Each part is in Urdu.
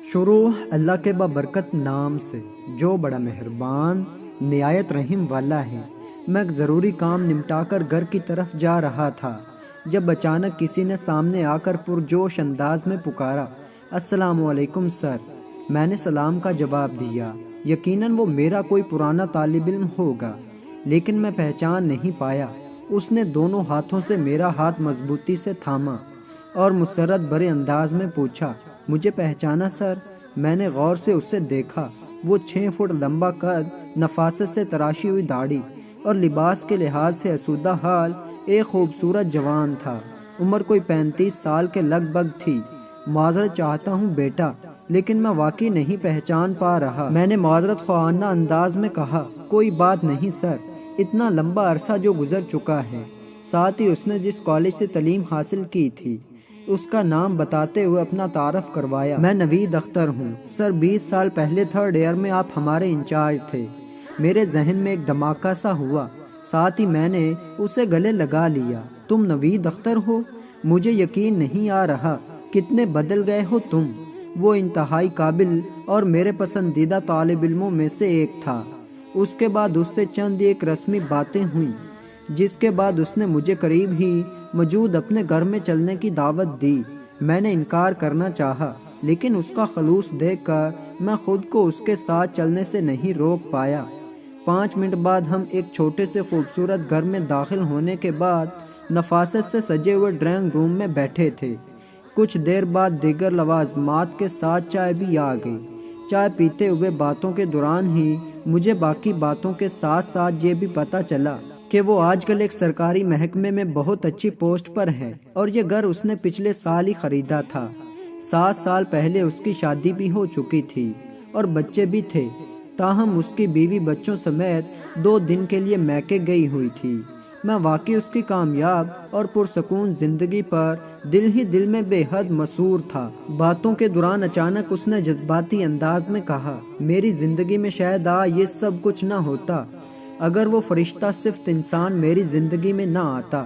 شروع اللہ کے بابرکت نام سے جو بڑا مہربان نہایت رحیم والا ہے۔ میں ایک ضروری کام نمٹا کر گھر کی طرف جا رہا تھا جب اچانک کسی نے سامنے آ کر پرجوش انداز میں پکارا، السلام علیکم سر۔ میں نے سلام کا جواب دیا۔ یقیناً وہ میرا کوئی پرانا طالب علم ہوگا، لیکن میں پہچان نہیں پایا۔ اس نے دونوں ہاتھوں سے میرا ہاتھ مضبوطی سے تھاما اور مسرت بھرے انداز میں پوچھا، مجھے پہچانا سر؟ میں نے غور سے اسے دیکھا۔ وہ 6 فٹ لمبا قد، نفاست سے تراشی ہوئی داڑھی اور لباس کے لحاظ سے آسودہ حال ایک خوبصورت جوان تھا۔ عمر کوئی 35 سال کے لگ بھگ تھی۔ معذرت چاہتا ہوں بیٹا، لیکن میں واقعی نہیں پہچان پا رہا۔ میں نے معذرت خواہانہ انداز میں کہا، کوئی بات نہیں سر، اتنا لمبا عرصہ جو گزر چکا ہے۔ ساتھ ہی اس نے جس کالج سے تعلیم حاصل کی تھی اس کا نام بتاتے ہوئے اپنا تعارف کروایا۔ میں نوید اختر ہوں سر، 20 سال پہلے 3rd ایئر میں آپ ہمارے انچارج تھے۔ میرے ذہن میں ایک دھماکہ سا ہوا، ساتھ ہی میں نے اسے گلے لگا لیا۔ تم نوید اختر ہو؟ مجھے یقین نہیں آ رہا، کتنے بدل گئے ہو تم۔ وہ انتہائی قابل اور میرے پسندیدہ طالب علموں میں سے ایک تھا۔ اس کے بعد اس سے چند ایک رسمی باتیں ہوئیں، جس کے بعد اس نے مجھے قریب ہی موجود اپنے گھر میں چلنے کی دعوت دی۔ میں نے انکار کرنا چاہا، لیکن اس کا خلوص دیکھ کر میں خود کو اس کے ساتھ چلنے سے نہیں روک پایا۔ 5 منٹ بعد ہم ایک چھوٹے سے خوبصورت گھر میں داخل ہونے کے بعد نفاست سے سجے ہوئے ڈرائنگ روم میں بیٹھے تھے۔ کچھ دیر بعد دیگر لوازمات کے ساتھ چائے بھی آ گئی۔ چائے پیتے ہوئے باتوں کے دوران ہی مجھے باقی باتوں کے ساتھ ساتھ یہ بھی پتہ چلا کہ وہ آج کل ایک سرکاری محکمے میں بہت اچھی پوسٹ پر ہے، اور یہ گھر اس نے پچھلے سال ہی خریدا تھا۔ 7 سال پہلے اس کی شادی بھی ہو چکی تھی اور بچے بھی تھے، تاہم اس کی بیوی بچوں سمیت 2 دن کے لیے میکے گئی ہوئی تھی۔ میں واقعی اس کی کامیاب اور پرسکون زندگی پر دل ہی دل میں بے حد مسرور تھا۔ باتوں کے دوران اچانک اس نے جذباتی انداز میں کہا، میری زندگی میں شاید یہ سب کچھ نہ ہوتا اگر وہ فرشتہ صفت انسان میری زندگی میں نہ آتا۔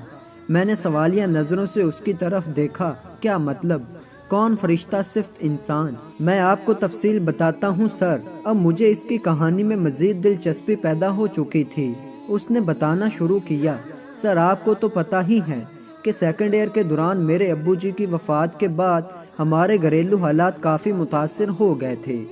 میں نے سوالیہ نظروں سے اس کی طرف دیکھا، کیا مطلب؟ کون فرشتہ صفت انسان؟ میں آپ کو تفصیل بتاتا ہوں سر۔ اب مجھے اس کی کہانی میں مزید دلچسپی پیدا ہو چکی تھی۔ اس نے بتانا شروع کیا، سر آپ کو تو پتہ ہی ہے کہ 2nd ایئر کے دوران میرے ابو جی کی وفات کے بعد ہمارے گھریلو حالات کافی متاثر ہو گئے تھے۔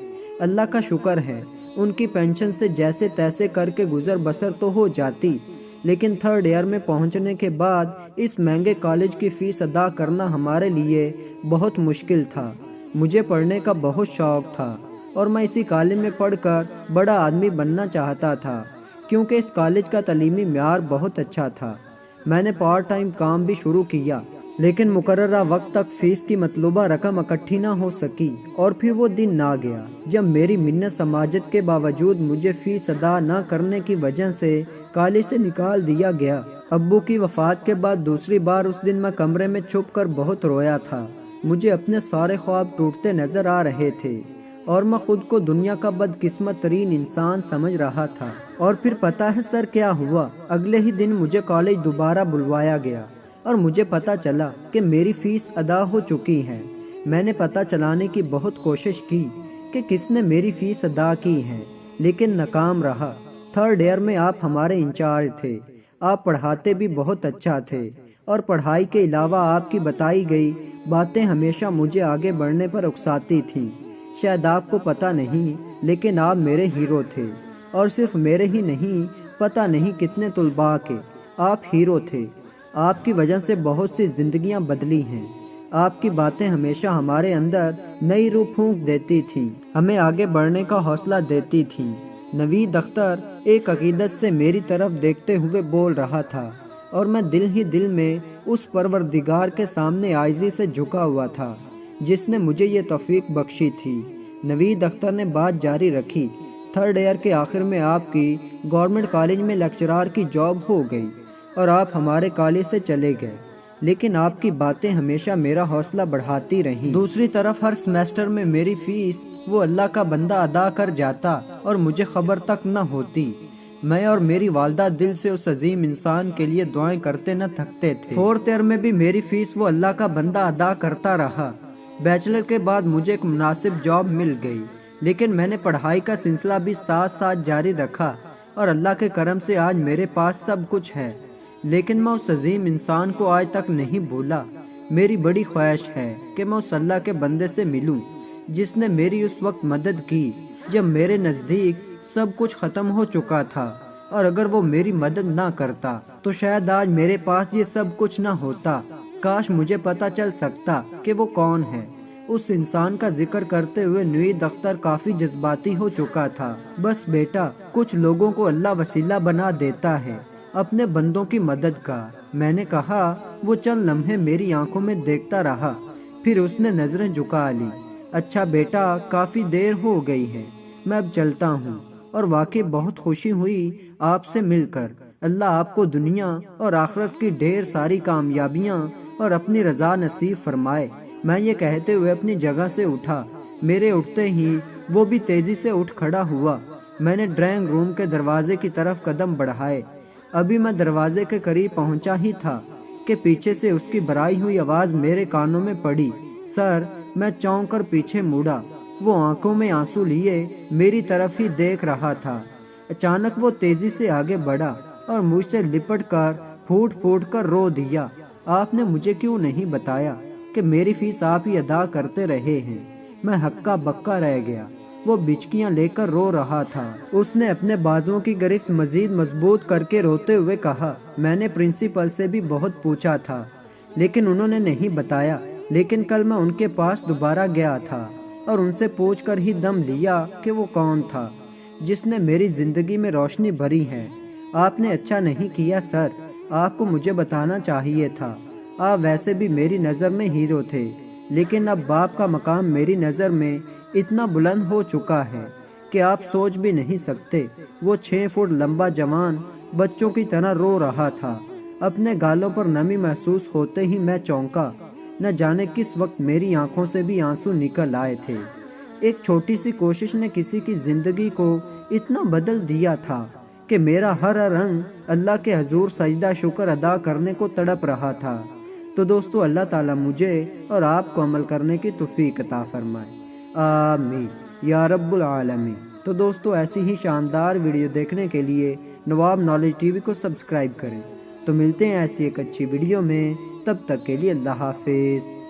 اللہ کا شکر ہے، ان کی پینشن سے جیسے تیسے کر کے گزر بسر تو ہو جاتی، لیکن 3rd ایئر میں پہنچنے کے بعد اس مہنگے کالج کی فیس ادا کرنا ہمارے لیے بہت مشکل تھا۔ مجھے پڑھنے کا بہت شوق تھا اور میں اسی کالج میں پڑھ کر بڑا آدمی بننا چاہتا تھا، کیونکہ اس کالج کا تعلیمی معیار بہت اچھا تھا۔ میں نے پارٹ ٹائم کام بھی شروع کیا، لیکن مقررہ وقت تک فیس کی مطلوبہ رقم اکٹھی نہ ہو سکی، اور پھر وہ دن آ گیا جب میری منت سماجت کے باوجود مجھے فیس ادا نہ کرنے کی وجہ سے کالج سے نکال دیا گیا۔ ابو کی وفات کے بعد دوسری بار اس دن میں کمرے میں چھپ کر بہت رویا تھا۔ مجھے اپنے سارے خواب ٹوٹتے نظر آ رہے تھے اور میں خود کو دنیا کا بدقسمت ترین انسان سمجھ رہا تھا۔ اور پھر پتہ ہے سر کیا ہوا؟ اگلے ہی دن مجھے کالج دوبارہ بلوایا گیا اور مجھے پتہ چلا کہ میری فیس ادا ہو چکی ہے۔ میں نے پتہ چلانے کی بہت کوشش کی کہ کس نے میری فیس ادا کی ہے، لیکن ناکام رہا۔ 3rd ایئر میں آپ ہمارے انچارج تھے۔ آپ پڑھاتے بھی بہت اچھا تھے، اور پڑھائی کے علاوہ آپ کی بتائی گئی باتیں ہمیشہ مجھے آگے بڑھنے پر اکساتی تھیں۔ شاید آپ کو پتہ نہیں، لیکن آپ میرے ہیرو تھے، اور صرف میرے ہی نہیں، پتہ نہیں کتنے طلباء کے۔ آپ ہیرو تھے۔ آپ کی وجہ سے بہت سی زندگیاں بدلی ہیں۔ آپ کی باتیں ہمیشہ ہمارے اندر نئی روح پھونک دیتی تھیں، ہمیں آگے بڑھنے کا حوصلہ دیتی تھیں۔ نوید اختر ایک عقیدت سے میری طرف دیکھتے ہوئے بول رہا تھا، اور میں دل ہی دل میں اس پروردگار کے سامنے عاجزی سے جھکا ہوا تھا جس نے مجھے یہ توفیق بخشی تھی۔ نوید اختر نے بات جاری رکھی، 3rd ایئر کے آخر میں آپ کی گورنمنٹ کالج میں لیکچرار کی جاب ہو گئی اور آپ ہمارے کالج سے چلے گئے، لیکن آپ کی باتیں ہمیشہ میرا حوصلہ بڑھاتی رہیں۔ دوسری طرف ہر سمیسٹر میں میری فیس وہ اللہ کا بندہ ادا کر جاتا اور مجھے خبر تک نہ ہوتی۔ میں اور میری والدہ دل سے اس عظیم انسان کے لیے دعائیں کرتے نہ تھکتے تھے۔ 4th ایئر میں بھی میری فیس وہ اللہ کا بندہ ادا کرتا رہا، بیچلر کے بعد مجھے ایک مناسب جاب مل گئی، لیکن میں نے پڑھائی کا سلسلہ بھی ساتھ ساتھ جاری رکھا اور اللہ کے کرم سے آج میرے پاس سب کچھ ہے۔ لیکن میں اس عظیم انسان کو آج تک نہیں بھولا۔ میری بڑی خواہش ہے کہ میں اس اللہ کے بندے سے ملوں جس نے میری اس وقت مدد کی جب میرے نزدیک سب کچھ ختم ہو چکا تھا، اور اگر وہ میری مدد نہ کرتا تو شاید آج میرے پاس یہ سب کچھ نہ ہوتا۔ کاش مجھے پتہ چل سکتا کہ وہ کون ہے۔ اس انسان کا ذکر کرتے ہوئے نوید اختر کافی جذباتی ہو چکا تھا۔ بس بیٹا، کچھ لوگوں کو اللہ وسیلہ بنا دیتا ہے اپنے بندوں کی مدد کا، میں نے کہا۔ وہ چند لمحے میری آنکھوں میں دیکھتا رہا، پھر اس نے نظریں جھکا لی۔ اچھا بیٹا، کافی دیر ہو گئی ہے، میں اب چلتا ہوں، اور واقعی بہت خوشی ہوئی آپ سے مل کر۔ اللہ آپ کو دنیا اور آخرت کی ڈھیر ساری کامیابیاں اور اپنی رضا نصیب فرمائے۔ میں یہ کہتے ہوئے اپنی جگہ سے اٹھا۔ میرے اٹھتے ہی وہ بھی تیزی سے اٹھ کھڑا ہوا۔ میں نے ڈرائنگ روم کے دروازے کی طرف قدم بڑھائے۔ ابھی میں دروازے کے قریب پہنچا ہی تھا کہ پیچھے سے اس کی بھرائی ہوئی آواز میرے کانوں میں پڑی۔ سر! میں چونک کر پیچھے مڑا۔ وہ آنکھوں میں آنسو لیے میری طرف ہی دیکھ رہا تھا۔ اچانک وہ تیزی سے آگے بڑھا اور مجھ سے لپٹ کر پھوٹ پھوٹ کر رو دیا۔ آپ نے مجھے کیوں نہیں بتایا کہ میری فیس آپ ہی ادا کرتے رہے ہیں؟ میں ہکا بکا رہ گیا۔ وہ بچکیاں لے کر رو رہا تھا۔ اس نے اپنے بازوؤں کی گرفت مزید مضبوط کر کے روتے ہوئے کہا، میں نے پرنسپل سے بھی بہت پوچھا تھا، لیکن انہوں نے نہیں بتایا۔ لیکن کل میں ان کے پاس دوبارہ گیا تھا اور ان سے پوچھ کر ہی دم لیا کہ وہ کون تھا جس نے میری زندگی میں روشنی بھری ہے۔ آپ نے اچھا نہیں کیا سر، آپ کو مجھے بتانا چاہیے تھا۔ آپ ویسے بھی میری نظر میں ہیرو تھے، لیکن اب باپ کا مقام میری نظر میں اتنا بلند ہو چکا ہے کہ آپ سوچ بھی نہیں سکتے۔ وہ 6 فٹ لمبا جوان بچوں کی طرح رو رہا تھا۔ اپنے گالوں پر نمی محسوس ہوتے ہی میں چونکا۔ نہ جانے کس وقت میری آنکھوں سے بھی آنسو نکل آئے تھے۔ ایک چھوٹی سی کوشش نے کسی کی زندگی کو اتنا بدل دیا تھا کہ میرا ہر رنگ اللہ کے حضور سجدہ شکر ادا کرنے کو تڑپ رہا تھا۔ تو دوستو، اللہ تعالیٰ مجھے اور آپ کو عمل کرنے کی توفیق عطا فرمائے، آمین یا رب العالمین۔ تو دوستو، ایسی ہی شاندار ویڈیو دیکھنے کے لیے نواب نالج ٹی وی کو سبسکرائب کریں۔ تو ملتے ہیں ایسی ایک اچھی ویڈیو میں، تب تک کے لیے اللہ حافظ۔